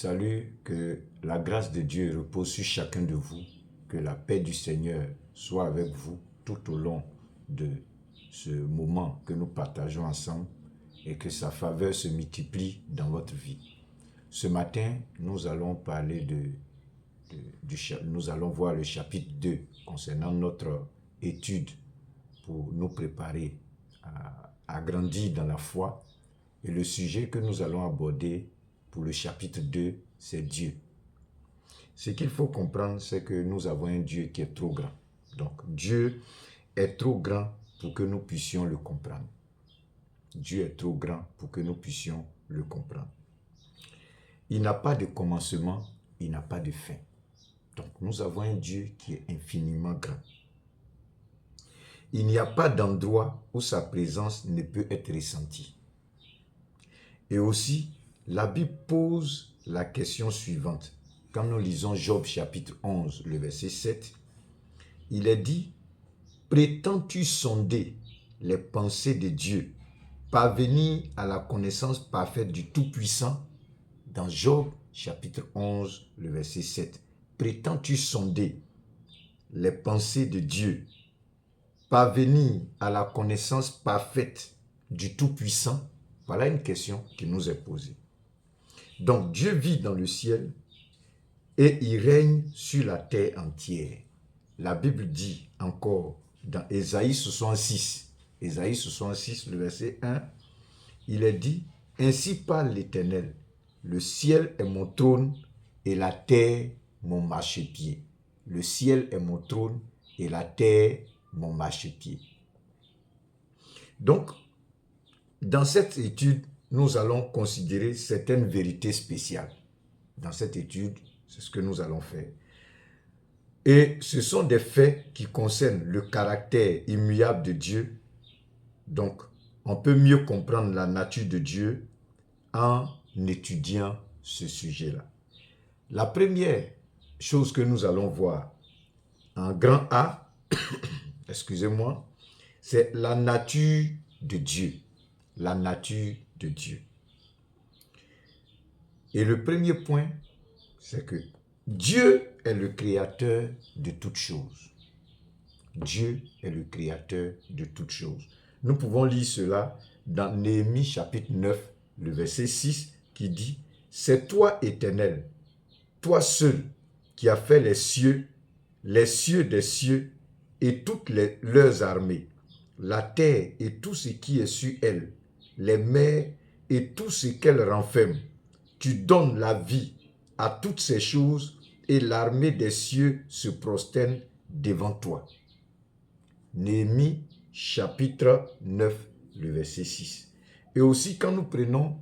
Salut, que la grâce de Dieu repose sur chacun de vous, que la paix du Seigneur soit avec vous tout au long de ce moment que nous partageons ensemble et que sa faveur se multiplie dans votre vie. Ce matin, nous allons parler nous allons voir le chapitre 2 concernant notre étude pour nous préparer à grandir dans la foi. Et le sujet que nous allons aborder pour le chapitre 2, c'est Dieu. Ce qu'il faut comprendre, c'est que nous avons un Dieu qui est trop grand. Donc, Dieu est trop grand pour que nous puissions le comprendre. Dieu est trop grand pour que nous puissions le comprendre. Il n'a pas de commencement, il n'a pas de fin. Donc, nous avons un Dieu qui est infiniment grand. Il n'y a pas d'endroit où sa présence ne peut être ressentie. Et aussi, la Bible pose la question suivante. Quand nous lisons Job chapitre 11, le verset 7, il est dit « Prétends-tu sonder les pensées de Dieu, parvenir à la connaissance parfaite du Tout-Puissant » Dans Job chapitre 11, le verset 7, « Prétends-tu sonder les pensées de Dieu, parvenir à la connaissance parfaite du Tout-Puissant » Voilà une question qui nous est posée. Donc, Dieu vit dans le ciel et il règne sur la terre entière. La Bible dit encore dans Ésaïe 66, le verset 1, il est dit « Ainsi parle l'Éternel, le ciel est mon trône et la terre mon marchepied. Le ciel est mon trône et la terre mon marchepied. » Donc, dans cette étude, nous allons considérer certaines vérités spéciales. Dans cette étude, c'est ce que nous allons faire. Et ce sont des faits qui concernent le caractère immuable de Dieu. Donc, on peut mieux comprendre la nature de Dieu en étudiant ce sujet-là. La première chose que nous allons voir en grand A, excusez-moi, c'est la nature de Dieu. La nature de Dieu. Et le premier point, c'est que Dieu est le créateur de toutes choses. Dieu est le créateur de toutes choses. Nous pouvons lire cela dans Néhémie chapitre 9, le verset 6, qui dit « C'est toi, Éternel, toi seul, qui as fait les cieux des cieux et toutes leurs armées, la terre et tout ce qui est sur elle, les mers et tout ce qu'elles renferment. Tu donnes la vie à toutes ces choses et l'armée des cieux se prosterne devant toi. » Néhémie chapitre 9, le verset 6. Et aussi quand nous prenons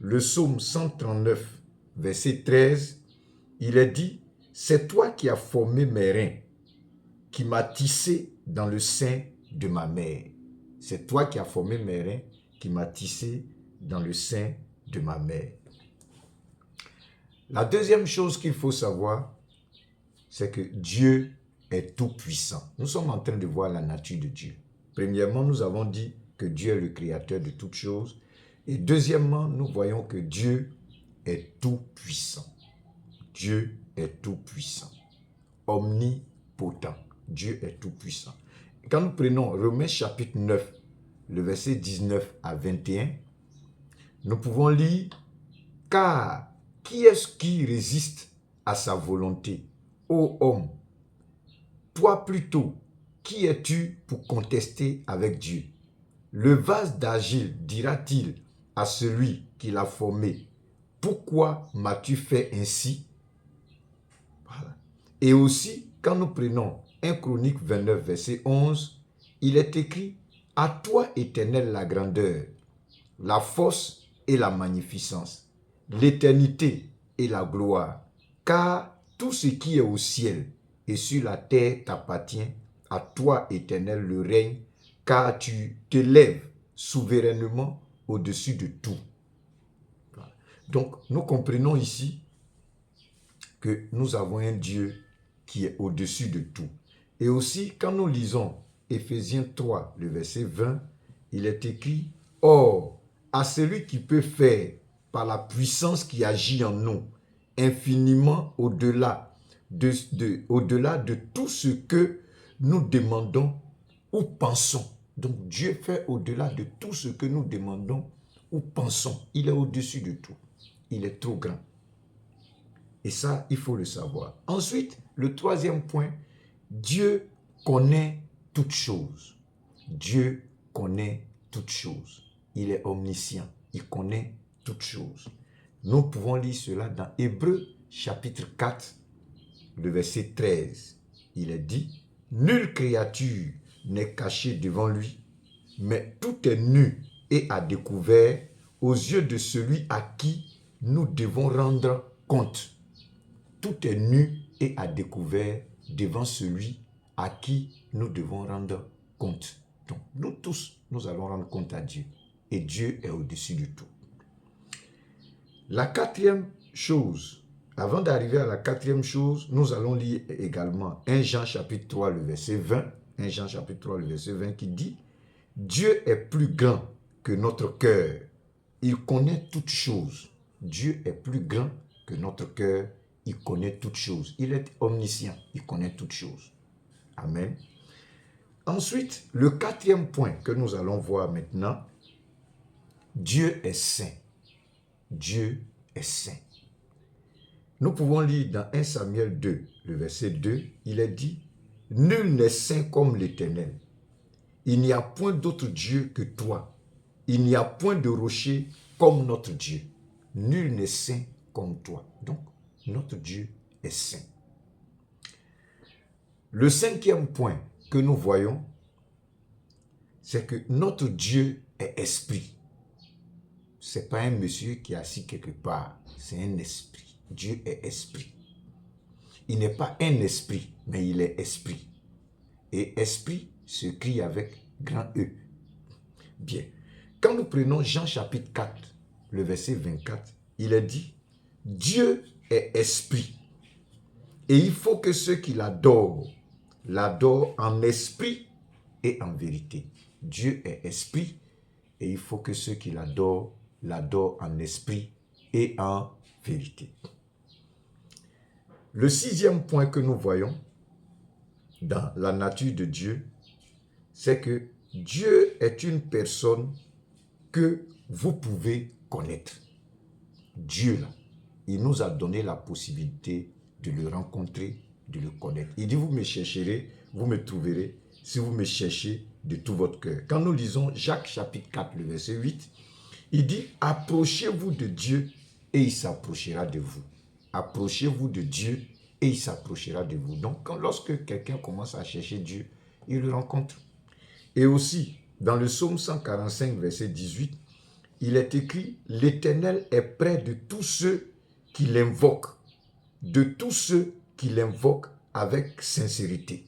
le psaume 139, verset 13, il est dit « C'est toi qui as formé mes reins, qui m'as tissé dans le sein de ma mère. » C'est toi qui as formé mes reins, qui m'a tissé dans le sein de ma mère. La deuxième chose qu'il faut savoir, c'est que Dieu est tout puissant. Nous sommes en train de voir la nature de Dieu. Premièrement, nous avons dit que Dieu est le créateur de toutes choses. Et deuxièmement, nous voyons que Dieu est tout puissant. Dieu est tout puissant. Omnipotent. Dieu est tout puissant. Quand nous prenons Romains chapitre 9, le verset 19 à 21, nous pouvons lire « Car qui est-ce qui résiste à sa volonté, ô homme? Toi plutôt, qui es-tu pour contester avec Dieu? Le vase d'argile dira-t-il à celui qui l'a formé, pourquoi m'as-tu fait ainsi? » Voilà. Et aussi, quand nous prenons 1 Chronique 29, verset 11, il est écrit « À toi, Éternel, la grandeur, la force et la magnificence, l'éternité et la gloire, car tout ce qui est au ciel et sur la terre t'appartient. À toi, Éternel, le règne, car tu t'élèves souverainement au-dessus de tout. » Donc, nous comprenons ici que nous avons un Dieu qui est au-dessus de tout. Et aussi, quand nous lisons Éphésiens 3, le verset 20, il est écrit « Or, à celui qui peut faire par la puissance qui agit en nous infiniment au-delà de tout ce que nous demandons ou pensons. Donc Dieu fait au-delà de tout ce que nous demandons ou pensons. Il est au-dessus de tout. Il est trop grand. Et ça, il faut le savoir. Ensuite, le troisième point, Dieu connaît toutes choses. Dieu connaît toutes choses. Il est omniscient. Il connaît toutes choses. Nous pouvons lire cela dans Hébreux chapitre 4, le verset 13. Il est dit, « Nulle créature n'est cachée devant lui, mais tout est nu et à découvert aux yeux de celui à qui nous devons rendre compte. » Tout est nu et à découvert devant celui à qui nous devons rendre compte. Donc, nous tous, nous allons rendre compte à Dieu. Et Dieu est au-dessus de tout. La quatrième chose, avant d'arriver à la quatrième chose, nous allons lire également 1 Jean chapitre 3, le verset 20. 1 Jean chapitre 3, le verset 20 qui dit « Dieu est plus grand que notre cœur. Il connaît toutes choses. » Dieu est plus grand que notre cœur. Il connaît toutes choses. Il est omniscient. Il connaît toutes choses. Amen. Ensuite, le quatrième point que nous allons voir maintenant, Dieu est saint. Dieu est saint. Nous pouvons lire dans 1 Samuel 2, le verset 2, il est dit, « Nul n'est saint comme l'Éternel. Il n'y a point d'autre Dieu que toi. Il n'y a point de rocher comme notre Dieu. Nul n'est saint comme toi. » Donc, notre Dieu est saint. Le cinquième point que nous voyons, c'est que notre Dieu est esprit. Ce n'est pas un monsieur qui est assis quelque part, c'est un esprit. Dieu est esprit. Il n'est pas un esprit, mais il est esprit. Et esprit s'écrit avec grand E. Bien. Quand nous prenons Jean chapitre 4, le verset 24, il est dit, « Dieu est esprit. Et il faut que ceux qui l'adorent en esprit et en vérité. » Dieu est esprit et il faut que ceux qui l'adorent en esprit et en vérité. Le sixième point que nous voyons dans la nature de Dieu, c'est que Dieu est une personne que vous pouvez connaître. Dieu, là, il nous a donné la possibilité de le rencontrer, de le connaître. Il dit, vous me chercherez, vous me trouverez, si vous me cherchez de tout votre cœur. Quand nous lisons Jacques chapitre 4, le verset 8, il dit, approchez-vous de Dieu et il s'approchera de vous. Approchez-vous de Dieu et il s'approchera de vous. Donc, lorsque quelqu'un commence à chercher Dieu, il le rencontre. Et aussi, dans le psaume 145, verset 18, il est écrit, l'Éternel est près de tous ceux qui l'invoquent, de tous ceux qui l'invoquent avec sincérité.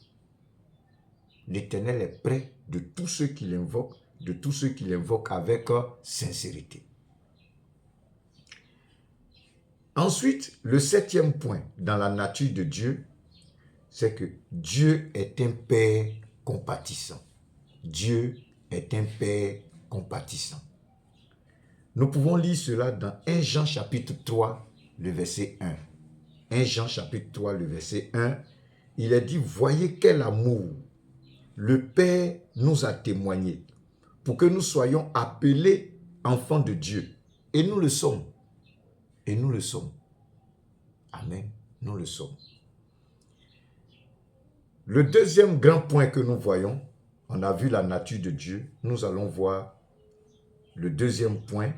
L'Éternel est près de tous ceux qui l'invoquent, de tous ceux qui l'invoquent avec sincérité. Ensuite, le septième point dans la nature de Dieu, c'est que Dieu est un Père compatissant. Dieu est un Père compatissant. Nous pouvons lire cela dans 1 Jean chapitre 3, le verset 1. 1 Jean chapitre 3, le verset 1, il est dit, voyez quel amour le Père nous a témoigné pour que nous soyons appelés enfants de Dieu. Et nous le sommes. Et nous le sommes. Amen. Nous le sommes. Le deuxième grand point que nous voyons, on a vu la nature de Dieu. Nous allons voir le deuxième point,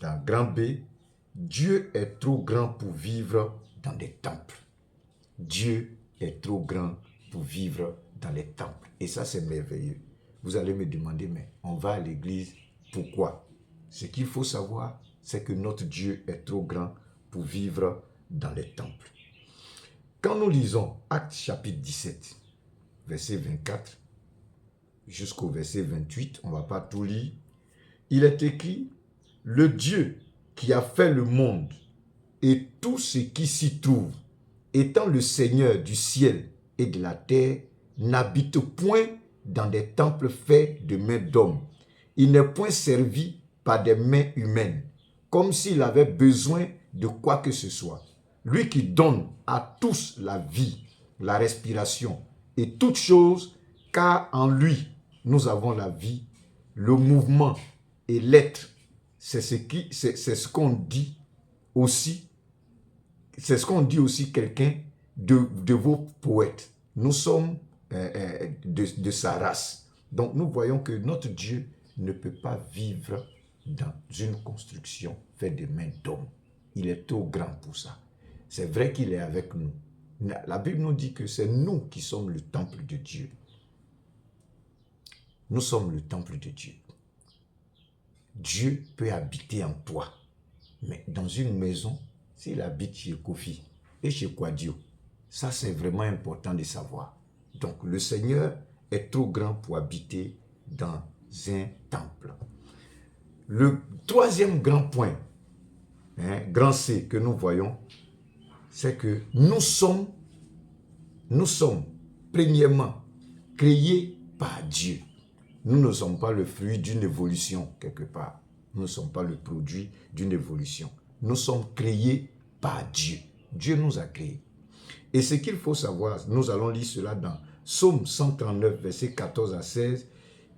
dans grand B, Dieu est trop grand pour vivre dans des temples. Dieu est trop grand pour vivre dans les temples. Et ça, c'est merveilleux. Vous allez me demander, mais on va à l'église, pourquoi? Ce qu'il faut savoir, c'est que notre Dieu est trop grand pour vivre dans les temples. Quand nous lisons Actes chapitre 17, verset 24, jusqu'au verset 28, on ne va pas tout lire, il est écrit, le Dieu qui a fait le monde et tout ce qui s'y trouve, étant le Seigneur du ciel et de la terre, n'habite point dans des temples faits de mains d'hommes. Il n'est point servi par des mains humaines, comme s'il avait besoin de quoi que ce soit. lui qui donne à tous la vie, la respiration et toutes choses, car en lui, nous avons la vie, le mouvement et l'être. C'est ce qu'on dit aussi, c'est ce qu'on dit aussi quelqu'un de vos poètes. Nous sommes de sa race. Donc nous voyons que notre Dieu ne peut pas vivre dans une construction faite de mains d'hommes. Il est trop grand pour ça. C'est vrai qu'il est avec nous. La Bible nous dit que c'est nous qui sommes le temple de Dieu. Nous sommes le temple de Dieu. Dieu peut habiter en toi. Mais dans une maison, s'il habite chez Kofi et chez Kwadio, ça c'est vraiment important de savoir. Donc le Seigneur est trop grand pour habiter dans un temple. Le troisième grand point, grand C que nous voyons, c'est que nous sommes premièrement créés par Dieu. Nous ne sommes pas le fruit d'une évolution quelque part. Nous ne sommes pas le produit d'une évolution. Nous sommes créés par Dieu. Dieu nous a créés. Et ce qu'il faut savoir, nous allons lire cela dans Psaume 139, versets 14 à 16.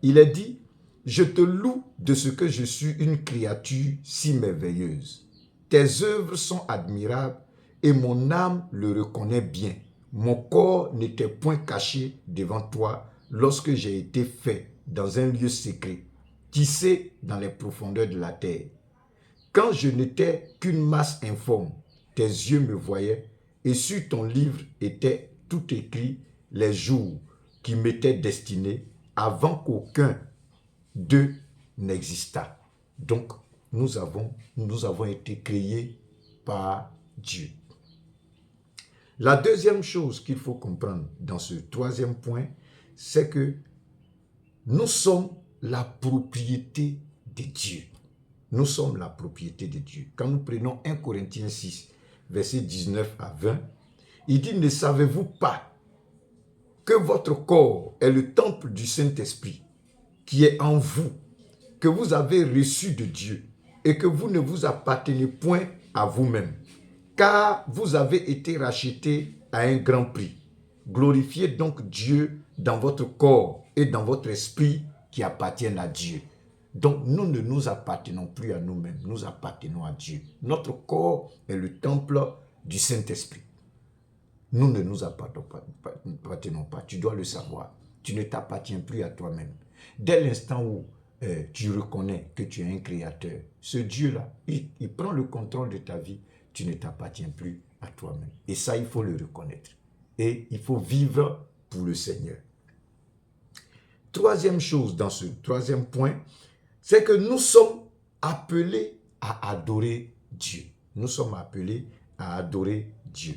Il est dit, « Je te loue de ce que je suis une créature si merveilleuse. Tes œuvres sont admirables et mon âme le reconnaît bien. Mon corps n'était point caché devant toi lorsque j'ai été fait dans un lieu secret, tissé dans les profondeurs de la terre. Quand je n'étais qu'une masse informe, tes yeux me voyaient et sur ton livre était tout écrit les jours qui m'étaient destinés avant qu'aucun d'eux n'existât. » Donc, nous avons été créés par Dieu. La deuxième chose qu'il faut comprendre dans ce troisième point, c'est que nous sommes la propriété de Dieu. Nous sommes la propriété de Dieu. Quand nous prenons 1 Corinthiens 6, versets 19 à 20, il dit, « Ne savez-vous pas que votre corps est le temple du Saint-Esprit qui est en vous, que vous avez reçu de Dieu et que vous ne vous appartenez point à vous-même, car vous avez été rachetés à un grand prix. Glorifiez donc Dieu dans votre corps et dans votre esprit qui appartiennent à Dieu. » Donc, nous ne nous appartenons plus à nous-mêmes, nous appartenons à Dieu. Notre corps est le temple du Saint-Esprit. Nous ne nous appartenons pas, tu dois le savoir. Tu ne t'appartiens plus à toi-même. Dès l'instant où tu reconnais que tu es un créateur, ce Dieu-là, il prend le contrôle de ta vie, tu ne t'appartiens plus à toi-même. Et ça, il faut le reconnaître. Et il faut vivre pour le Seigneur. Troisième chose dans ce troisième point, c'est que nous sommes appelés à adorer Dieu. Nous sommes appelés à adorer Dieu.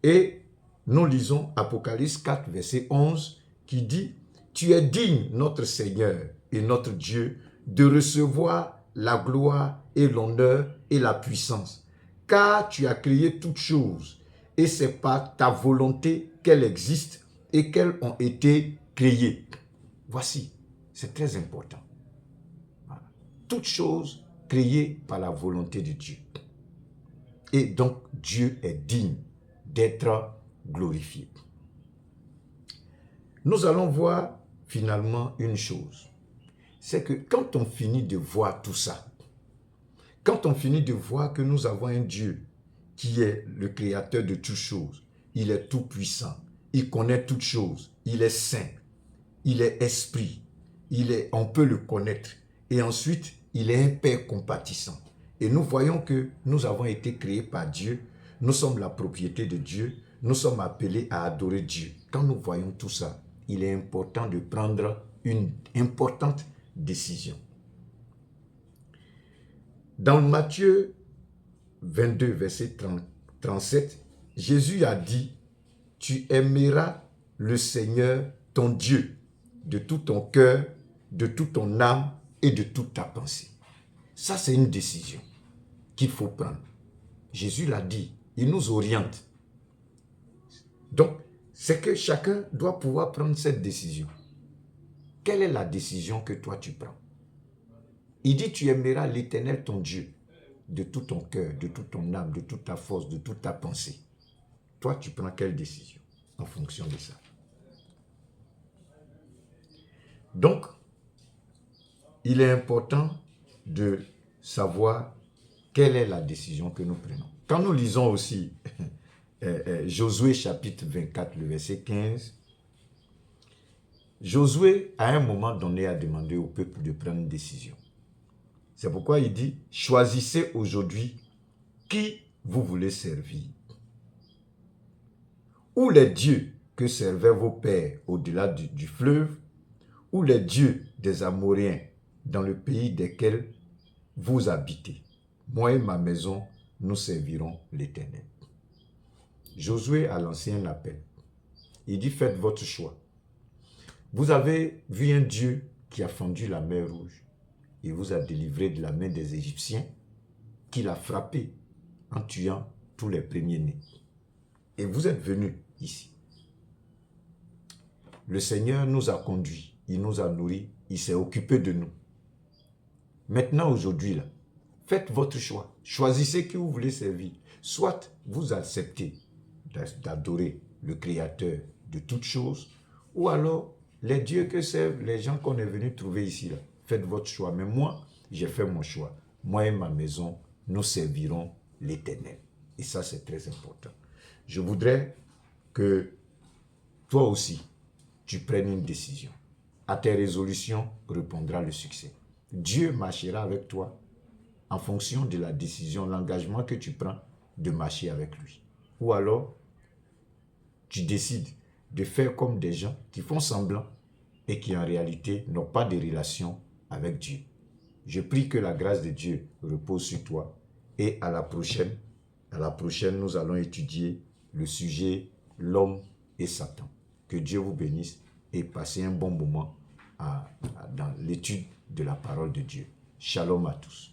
Et nous lisons Apocalypse 4, verset 11, qui dit, « Tu es digne, notre Seigneur et notre Dieu, de recevoir la gloire et l'honneur et la puissance, car tu as créé toutes choses, et c'est par ta volonté qu'elles existent et qu'elles ont été créées. » Voici, c'est très important. Voilà. Toutes choses créées par la volonté de Dieu. Et donc, Dieu est digne d'être glorifié. Nous allons voir finalement une chose. C'est que quand on finit de voir tout ça, quand on finit de voir que nous avons un Dieu qui est le créateur de toutes choses, il est tout puissant, il connaît toutes choses, il est saint, il est esprit, on peut le connaître. Et ensuite, il est un Père compatissant. Et nous voyons que nous avons été créés par Dieu, nous sommes la propriété de Dieu, nous sommes appelés à adorer Dieu. Quand nous voyons tout ça, il est important de prendre une importante décision. Dans Matthieu 22, verset 37, Jésus a dit, « Tu aimeras le Seigneur, ton Dieu, de tout ton cœur, de toute ton âme et de toute ta pensée. » Ça, c'est une décision qu'il faut prendre. Jésus l'a dit, il nous oriente. Donc, c'est que chacun doit pouvoir prendre cette décision. Quelle est la décision que toi tu prends? Il dit, tu aimeras l'Éternel ton Dieu de tout ton cœur, de toute ton âme, de toute ta force, de toute ta pensée. Toi, tu prends quelle décision en fonction de ça? Donc, il est important de savoir quelle est la décision que nous prenons. Quand nous lisons aussi Josué chapitre 24, le verset 15, Josué, à un moment donné, a demandé au peuple de prendre une décision. C'est pourquoi il dit, choisissez aujourd'hui qui vous voulez servir. Ou les dieux que servaient vos pères au-delà du fleuve, ou les dieux des Amoréens dans le pays desquels vous habitez. Moi et ma maison, nous servirons l'Éternel. Josué a lancé un appel. Il dit, faites votre choix. Vous avez vu un Dieu qui a fendu la mer Rouge. Il vous a délivré de la main des Égyptiens, qu'il a frappé en tuant tous les premiers-nés. Et vous êtes venus ici. Le Seigneur nous a conduits, il nous a nourris, il s'est occupé de nous. Maintenant, aujourd'hui, là, faites votre choix. Choisissez qui vous voulez servir. Soit vous acceptez d'adorer le Créateur de toutes choses, ou alors les dieux que servent les gens qu'on est venu trouver ici, là. Faites votre choix. Mais moi, j'ai fait mon choix. Moi et ma maison, nous servirons l'Éternel. Et ça, c'est très important. Je voudrais que toi aussi, tu prennes une décision. À tes résolutions répondra le succès. Dieu marchera avec toi en fonction de la décision, l'engagement que tu prends de marcher avec lui. Ou alors, tu décides de faire comme des gens qui font semblant et qui en réalité n'ont pas de relation avec Dieu. Je prie que la grâce de Dieu repose sur toi et à la prochaine, nous allons étudier le sujet l'homme et Satan. Que Dieu vous bénisse et passez un bon moment dans l'étude de la parole de Dieu. Shalom à tous.